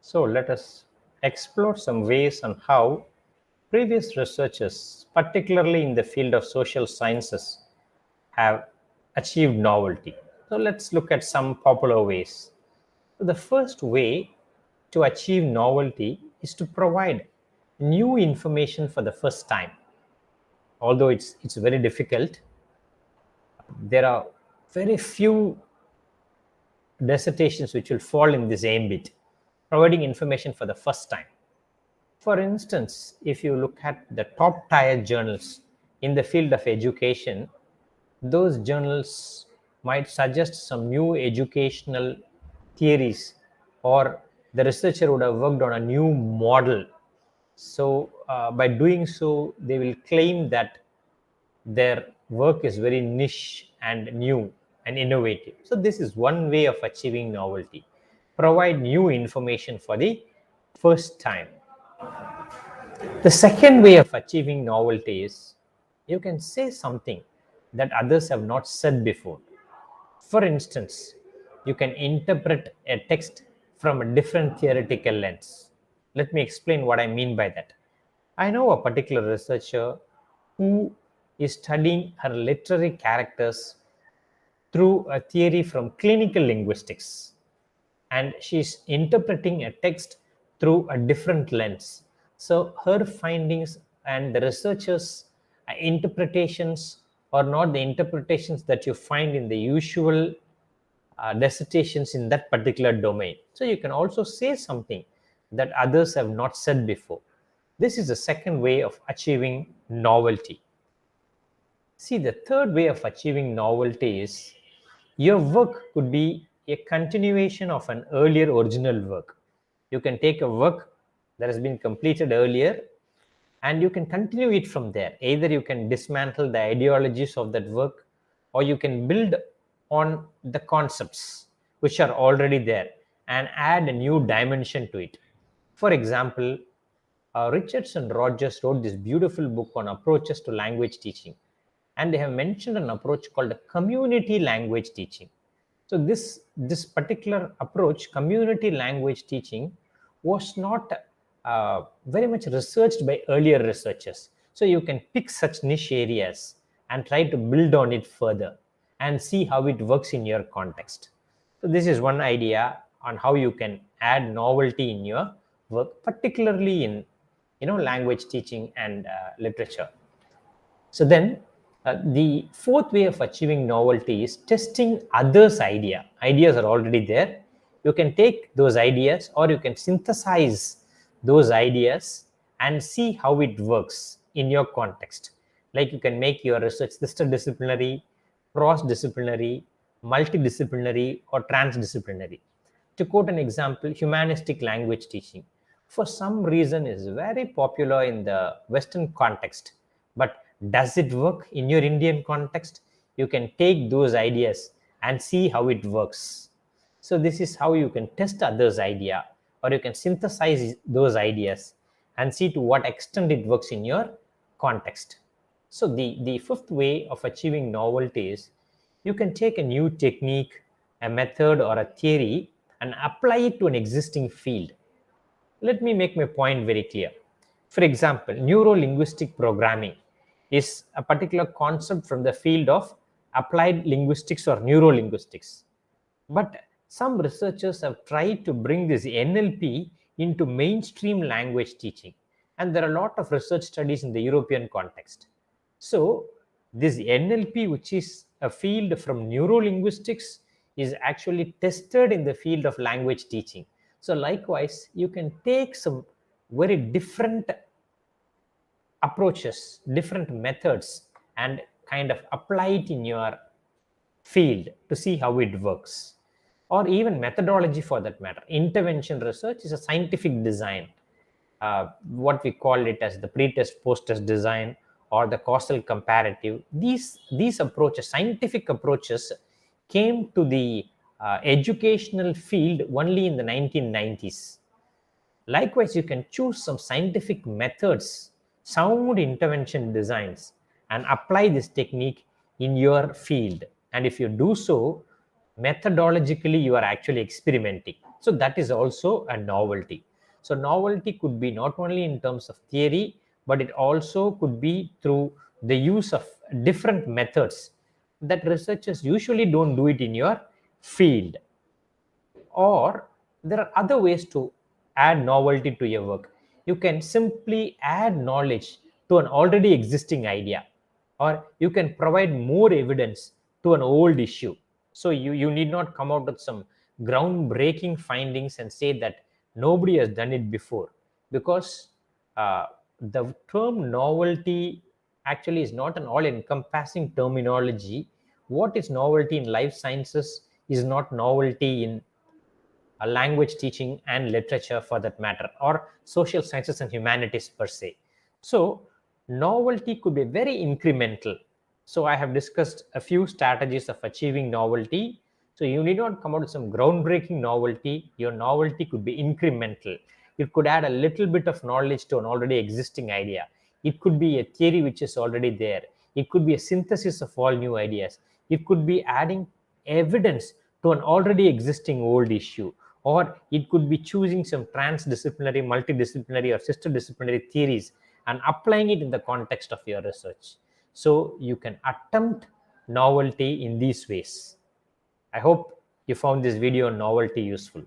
So let us explore some ways on how previous researchers, particularly in the field of social sciences, have achieved novelty. So let's look at some popular ways. So the first way to achieve novelty is to provide new information for the first time. Although it's very difficult, there are very few dissertations which will fall in this ambit, providing information for the first time. For instance, if you look at the top tier journals in the field of education, those journals might suggest some new educational theories, or the researcher would have worked on a new model. So, by doing so, they will claim that their work is very niche and new and innovative. So, this is one way of achieving novelty. Provide new information for the first time. The second way of achieving novelty is you can say something that others have not said before. For instance, you can interpret a text from a different theoretical lens. Let me explain what I mean by that. I know a particular researcher who is studying her literary characters through a theory from clinical linguistics, and she's interpreting a text through a different lens. So her findings and the researchers' interpretations are not the interpretations that you find in the usual dissertations in that particular domain. So you can also say something that others have not said before. This is the second way of achieving novelty. See, the third way of achieving novelty is your work could be a continuation of an earlier original work. You can take a work that has been completed earlier and you can continue it from there. Either you can dismantle the ideologies of that work, or you can build on the concepts which are already there and add a new dimension to it. For example, Richards and Rogers wrote this beautiful book on approaches to language teaching, and they have mentioned an approach called community language teaching. So this particular approach, community language teaching, was not very much researched by earlier researchers. So you can pick such niche areas and try to build on it further and see how it works in your context. So this is one idea on how you can add novelty in your work, particularly in language teaching and literature. So then the fourth way of achieving novelty is testing others' idea. Ideas are already there. You can take those ideas or you can synthesize those ideas and see how it works in your context. Like you can make your research interdisciplinary, cross-disciplinary, multidisciplinary, or transdisciplinary. To quote an example, humanistic language teaching, for some reason, is very popular in the Western context. But does it work in your Indian context? You can take those ideas and see how it works. So this is how you can test others' idea, or you can synthesize those ideas and see to what extent it works in your context. So the fifth way of achieving novelty is you can take a new technique, a method, or a theory and apply it to an existing field. Let me make my point very clear. For example, neuro-linguistic programming is a particular concept from the field of applied linguistics or neuro-linguistics. But some researchers have tried to bring this NLP into mainstream language teaching. And there are a lot of research studies in the European context. So this NLP, which is a field from neuro-linguistics, is actually tested in the field of language teaching. So likewise, you can take some very different approaches, different methods, and kind of apply it in your field to see how it works. Or even methodology for that matter. Intervention research is a scientific design. What we call it as the pre-test, post-test design, or the causal comparative. These approaches, scientific approaches, came to the educational field only in the 1990s. Likewise, you can choose some scientific methods, sound intervention designs, and apply this technique in your field. And if you do so, methodologically you are actually experimenting. So that is also a novelty. So novelty could be not only in terms of theory, but it also could be through the use of different methods that researchers usually don't do it in your field. Or there are other ways to add novelty to your work. You can simply add knowledge to an already existing idea, or you can provide more evidence to an old issue. So you need not come out with some groundbreaking findings and say that nobody has done it before, because the term novelty actually is not an all encompassing terminology. What is novelty in life sciences is not novelty in a language teaching and literature for that matter, or social sciences and humanities per se. So novelty could be very incremental. So I have discussed a few strategies of achieving novelty. So you need not come out with some groundbreaking novelty. Your novelty could be incremental. You could add a little bit of knowledge to an already existing idea. It could be a theory which is already there. It could be a synthesis of all new ideas. It could be adding evidence to an already existing old issue, or it could be choosing some transdisciplinary, multidisciplinary, or sister disciplinary theories and applying it in the context of your research. So you can attempt novelty in these ways. I hope you found this video on novelty useful.